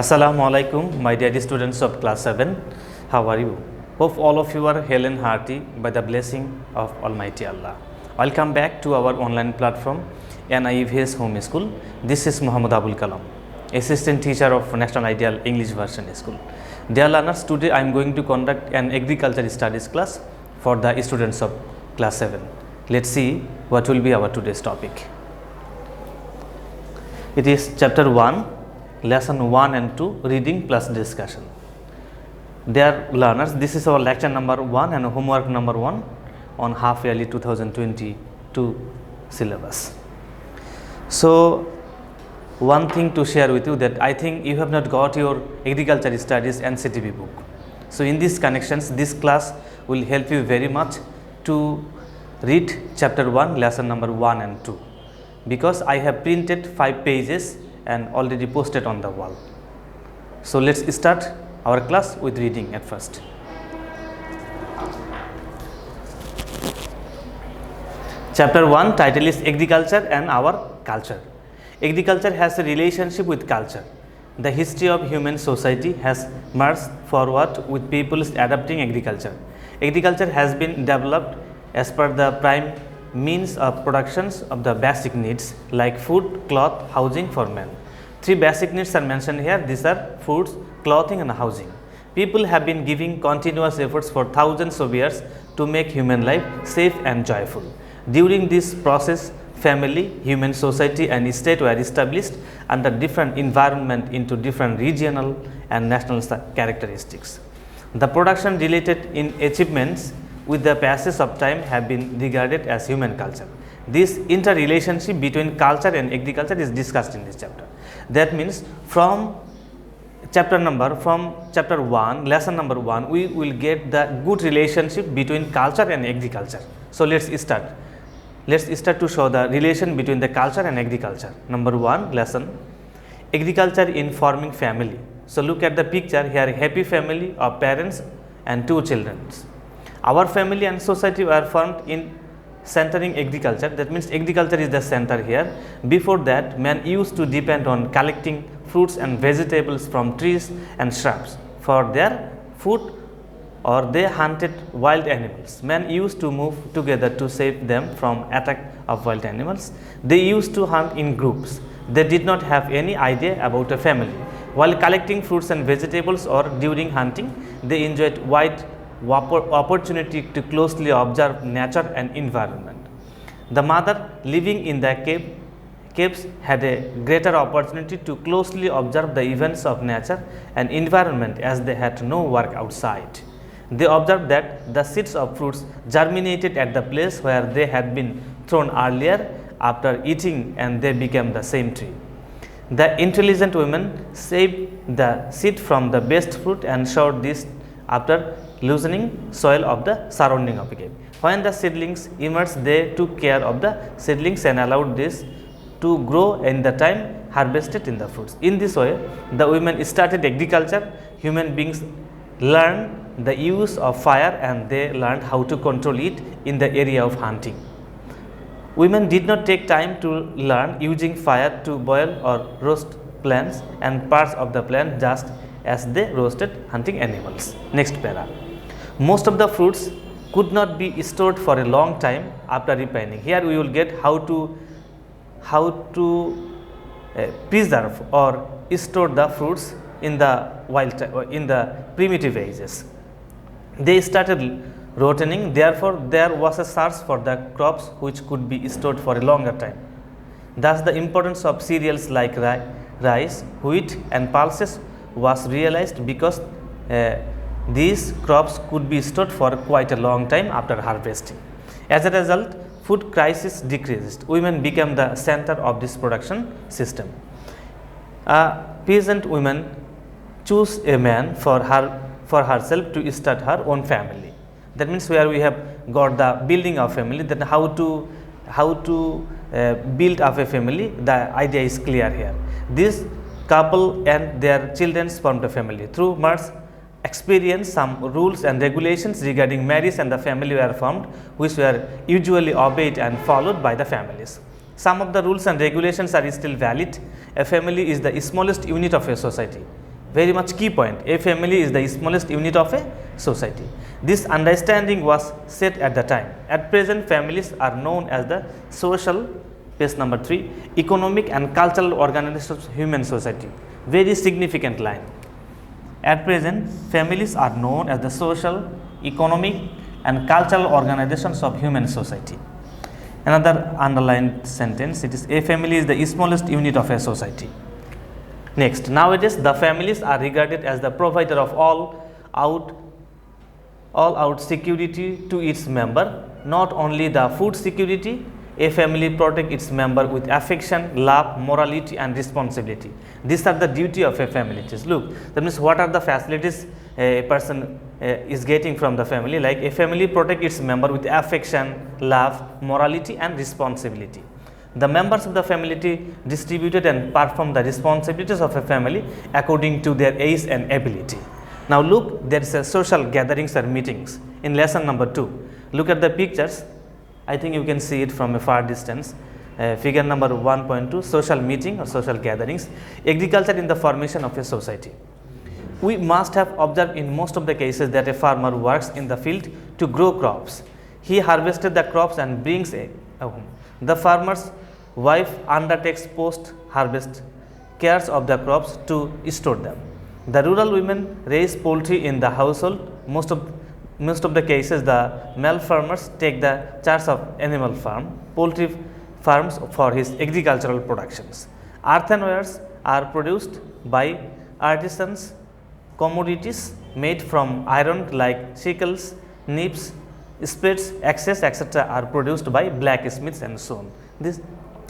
Assalamu alaikum, my dear students of class 7. How are you? Hope all of you are hale and hearty by the blessing of Almighty Allah. Welcome back to our online platform NIVS Home School. This is Muhammad Abul Kalam, assistant teacher of National Ideal English Version School. Dear learners, today I am going to conduct an agriculture studies class for the students of class 7. Let's see what will be our today's topic. It is chapter 1. Lesson 1 and 2, reading plus discussion. Dear learners, this is our lecture number 1 and homework number 1 on half yearly 2022 syllabus. So, one thing to share with you that I think you have not got your agriculture studies NCTB book. So, in these connections, this class will help you very much to read chapter 1, lesson number 1 and 2, because I have printed 5 pages and already posted on the wall. So, let us start our class with reading at first. Chapter 1 title is Agriculture and Our Culture. Agriculture has a relationship with culture. The history of human society has marched forward with peoples adopting agriculture. Agriculture has been developed as per the prime means of productions of the basic needs like food, cloth, housing for men. 3 basic needs are mentioned here. These are foods, clothing and housing. People have been giving continuous efforts for thousands of years to make human life safe and joyful. During this process, family, human society and state were established under different environment into different regional and national characteristics. The production related in achievements with the passage of time have been regarded as human culture. This interrelationship between culture and agriculture is discussed in this chapter. That means from chapter 1, lesson number 1, we will get the good relationship between culture and agriculture. So, let us start. Let us start to show the relation between the culture and agriculture. Number 1 lesson, agriculture in forming family. So, look at the picture here, happy family of parents and 2 children. Our family and society were formed in centering agriculture. That means agriculture is the center here. Before that, man used to depend on collecting fruits and vegetables from trees and shrubs for their food, or they hunted wild animals. Man used to move together to save them from attack of wild animals. They used to hunt in groups. They did not have any idea about a family. While collecting fruits and vegetables or during hunting, they enjoyed wide opportunity to closely observe nature and environment. The mother living in the caves had a greater opportunity to closely observe the events of nature and environment as they had no work outside. They observed that the seeds of fruits germinated at the place where they had been thrown earlier after eating, and they became the same tree. The intelligent women saved the seed from the best fruit and showed this after loosening soil of the surrounding of a cave. When the seedlings emerged, they took care of the seedlings and allowed this to grow in the time harvested in the fruits. In this way, the women started agriculture. Human beings learned the use of fire and they learned how to control it in the area of hunting. Women did not take time to learn using fire to boil or roast plants and parts of the plant just as they roasted hunting animals. Next para. Most of the fruits could not be stored for a long time after ripening. Here we will get how to preserve or store the fruits in the primitive ages. They started rotting, therefore there was a search for the crops which could be stored for a longer time. Thus the importance of cereals like rice, wheat and pulses was realized because these crops could be stored for quite a long time after harvesting. As a result, food crisis decreased. Women became the center of this production system. A peasant woman chose a man for herself to start her own family. That means where we have got the building of family, then how to build up a family, the idea is clear here. This couple and their children formed a family. Through much experience, some rules and regulations regarding marriage and the family were formed, which were usually obeyed and followed by the families. Some of the rules and regulations are still valid. A family is the smallest unit of a society. very much key point. A family is the smallest unit of a society. This understanding was set at the time. At present, families are known as the social, page number 3, economic and cultural organizations of human society. Very significant line. At present, families are known as the social, economic and cultural organizations of human society. Another underlined sentence, it is a family is the smallest unit of a society. Next, nowadays the families are regarded as the provider of all out security to its member, not only the food security. A family protects its member with affection, love, morality and responsibility. These are the duty of a family. Just look, that means what are the facilities a person is getting from the family. Like a family protects its member with affection, love, morality and responsibility. The members of the family distributed and perform the responsibilities of a family according to their age and ability. Now look, there is a social gatherings or meetings in lesson number 2. Look at the pictures. I think you can see it from a far distance. Figure number 1.2, social meeting or social gatherings, agriculture in the formation of a society. We must have observed in most of the cases that a farmer works in the field to grow crops. He harvested the crops and brings a home. The farmer's wife undertakes post-harvest cares of the crops to store them. The rural women raise poultry in the household. Most of the cases, the male farmers take the charge of animal farm, poultry farms for his agricultural productions. Earthenwares are produced by artisans. Commodities made from iron like sickles, nips, spades, axes, etc. are produced by blacksmiths and so on.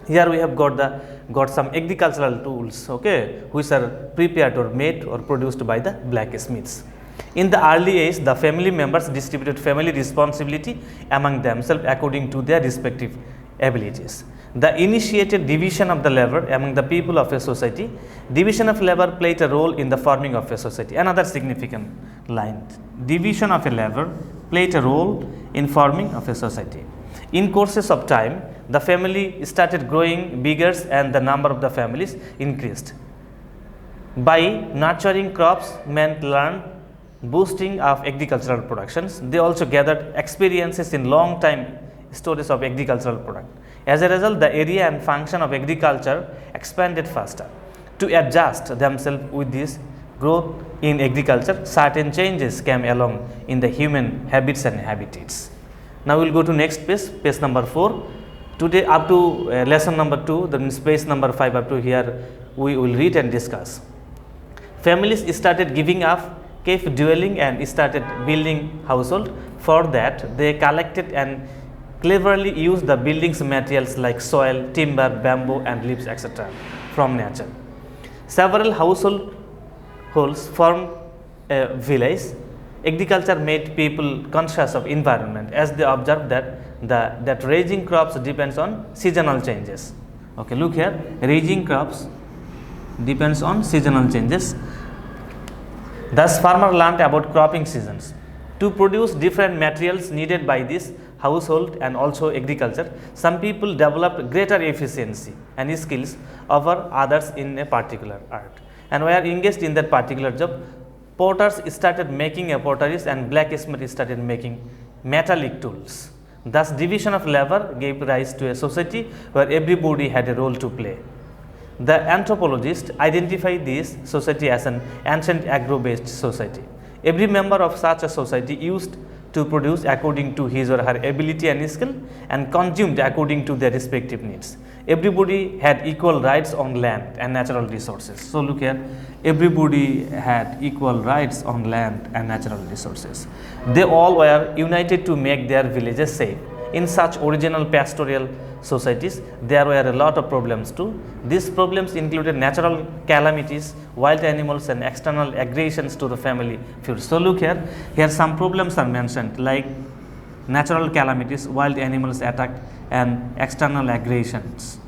Here we have got some agricultural tools, okay, which are prepared or made or produced by the blacksmiths. In the early age, the family members distributed family responsibility among themselves according to their respective abilities. The initiated division of the labor among the people of a society. Division of labor played a role in the forming of a society. Another significant line. Division of a labor played a role in forming of a society. In courses of time, the family started growing bigger and the number of the families increased. By nurturing crops, men learned boosting of agricultural productions. They also gathered experiences in long time stories of agricultural product. As a result, the area and function of agriculture expanded faster. To adjust themselves with this growth in agriculture, certain changes came along in the human habits and habitats. Now we will go to next page, page number 4. Today up to lesson number 2, that means page number 5 up to here, we will read and discuss. Families started giving up cave dwelling and started building household. For that, they collected and cleverly used the buildings materials like soil, timber, bamboo and leaves, etc. from nature. Several households formed a village. Agriculture made people conscious of environment as they observed that raising crops depends on seasonal changes. Okay, look here, raising crops depends on seasonal changes. Thus, farmer learned about cropping seasons. To produce different materials needed by this household and also agriculture, some people developed greater efficiency and skills over others in a particular art and were engaged in that particular job. Potters started making potteries and blacksmiths started making metallic tools. Thus, division of labor gave rise to a society where everybody had a role to play. The anthropologists identify this society as an ancient agro-based society. Every member of such a society used to produce according to his or her ability and skill and consumed according to their respective needs. Everybody had equal rights on land and natural resources. So look here, everybody had equal rights on land and natural resources. They all were united to make their villages safe. In such original pastoral societies, there were a lot of problems too. These problems included natural calamities, wild animals and external aggressions to the family feud. So look here, some problems are mentioned like natural calamities, wild animals attack and external aggressions.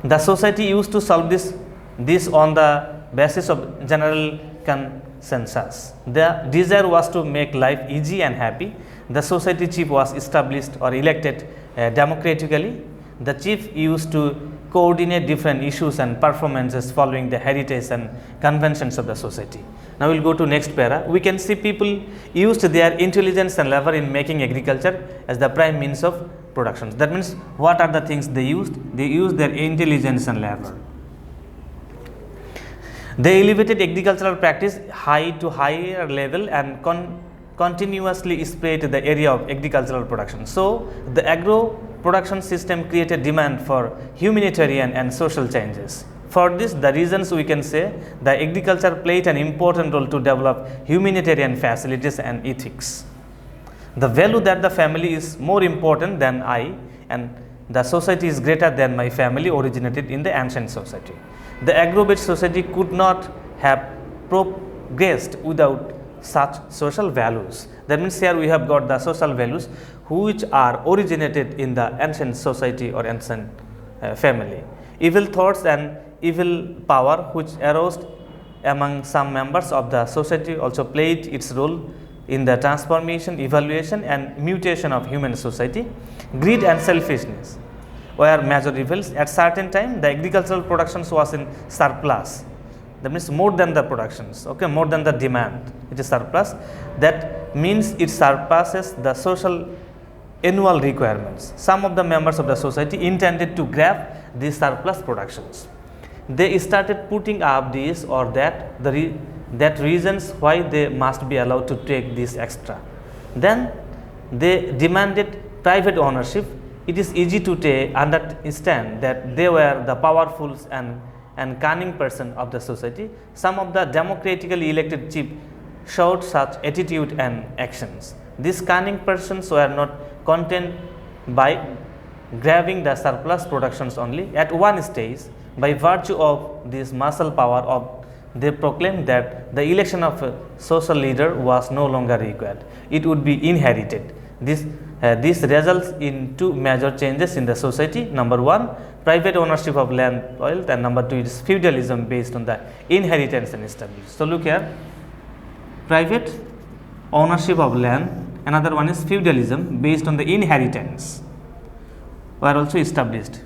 The society used to solve this on the basis of general consensus. The desire was to make life easy and happy. The society chief was established or elected democratically. The chief used to coordinate different issues and performances following the heritage and conventions of the society. Now we will go to next para. We can see people used their intelligence and labor in making agriculture as the prime means of production. That means what are the things they used? They used their intelligence and labor. They elevated agricultural practice high to higher level and continuously spread the area of agricultural production. So the agro production system created demand for humanitarian and social changes. For this, the reasons we can say the agriculture played an important role to develop humanitarian facilities and ethics. The value that the family is more important than I and the society is greater than my family originated in the ancient society. The agro-based society could not have progressed without such social values. That means here we have got the social values which are originated in the ancient society or ancient family. Evil thoughts and evil power which arose among some members of the society also played its role in the transformation, evaluation and mutation of human society. Greed and selfishness were major evils. At certain time the agricultural productions was in surplus. That means more than the productions, okay, more than the demand, it is surplus. That means it surpasses the social annual requirements. Some of the members of the society intended to grab these surplus productions. They started putting up this or that, that reasons why they must be allowed to take this extra. Then they demanded private ownership. It is easy to understand that they were the powerful and cunning person of the society. Some of the democratically elected chiefs showed such attitude and actions. These cunning persons were not content by grabbing the surplus productions only. At one stage, by virtue of this muscle power they proclaimed that the election of a social leader was no longer required. It would be inherited. This results in two major changes in the society. Number one, private ownership of land, wealth, and number two is feudalism based on the inheritance and established. So look here, private ownership of land, another one is feudalism based on the inheritance were also established.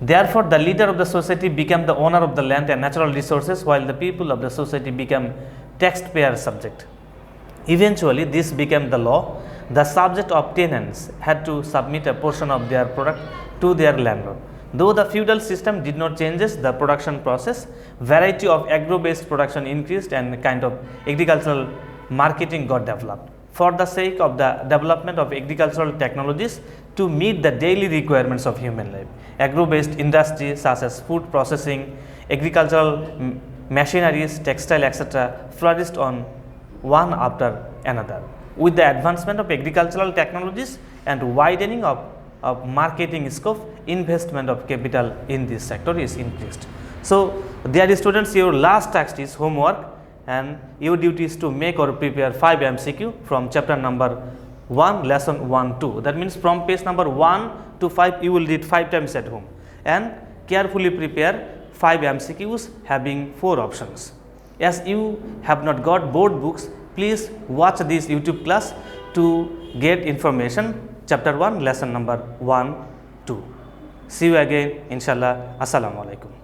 Therefore, the leader of the society became the owner of the land and natural resources, while the people of the society became taxpayer subject. Eventually, this became the law. The subject of tenants had to submit a portion of their product to their landlord. Though the feudal system did not change the production process, variety of agro-based production increased and kind of agricultural marketing got developed. For the sake of the development of agricultural technologies to meet the daily requirements of human life, agro-based industries such as food processing, agricultural machineries, textile, etc. flourished on one after another. With the advancement of agricultural technologies and widening of marketing scope, investment of capital in this sector is increased. So, dear students, your last task is homework and your duty is to make or prepare 5 MCQ from chapter number 1, lesson 1, 2. That means from page number 1 to 5 you will read 5 times at home and carefully prepare 5 MCQs having 4 options. As you have not got board books, please watch this YouTube class to get information. Chapter 1, lesson number 1, 2. See you again, inshallah. Assalamu alaikum.